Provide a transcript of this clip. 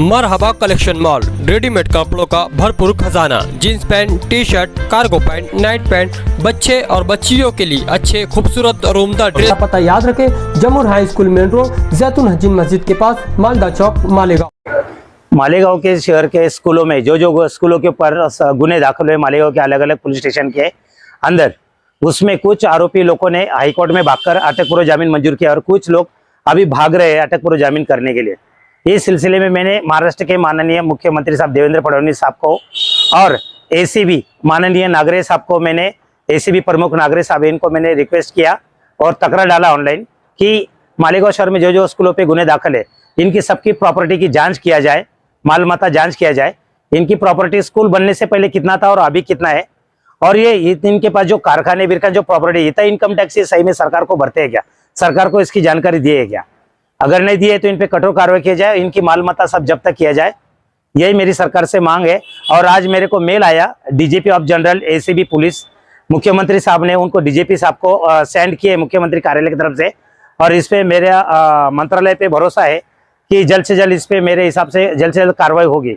मरहबा collection mall, readymade कपड़ों का भरपूर खजाना, jeans pant, T shirt, cargo pant, night pant, बच्चे और बच्चियों के लिए अच्छे खूबसूरत और उम्दा ड्रेस। पता याद रखें, जमुर हाई स्कूल मेन रोड, जैतून हजीन मस्जिद के पास, मालदा चौक, मालेगांव। मालेगांव के शहर के स्कूलों में जो स्कूलों के ऊपर गुने दाखिल हुए मालेगांव के अलग अलग पुलिस स्टेशन के अंदर, उसमें कुछ आरोपी लोगों ने हाईकोर्ट में भागकर अटक पूर्व जामीन मंजूर किया और कुछ लोग अभी भाग रहे हैं अटक पूर्व जामीन करने के लिए। इस सिलसिले में मैंने महाराष्ट्र के माननीय मुख्यमंत्री साहब देवेंद्र फडणवीस साहब को और एसीबी माननीय नागरे साहब को, मैंने एसीबी प्रमुख नागरे साहब इनको मैंने रिक्वेस्ट किया और तकरार डाला ऑनलाइन कि मालेगांव शहर में जो स्कूलों पे गुने दाखिल है, इनकी सबकी प्रॉपर्टी की जांच किया जाए, माल मता जांच किया जाए, इनकी प्रॉपर्टी स्कूल बनने से पहले कितना था और अभी कितना है, और ये इनके पास जो कारखाने बिरखाने जो प्रॉपर्टी इतना इनकम टैक्स ये सही में सरकार को भरते हैं क्या, सरकार को इसकी जानकारी दी है क्या, अगर नहीं दी है तो इन पे कठोर कार्रवाई किया जाए, इनकी माल मता सब जब्त तक किया जाए, यही मेरी सरकार से मांग है। और आज मेरे को मेल आया DGP of general ACB police, मुख्यमंत्री साहब ने उनको डीजीपी साहब को सेंड किए मुख्यमंत्री कार्यालय की तरफ से, और इस पे मेरे मंत्रालय पे भरोसा है कि जल्द से जल्द इस पे मेरे हिसाब से जल्द कार्रवाई होगी।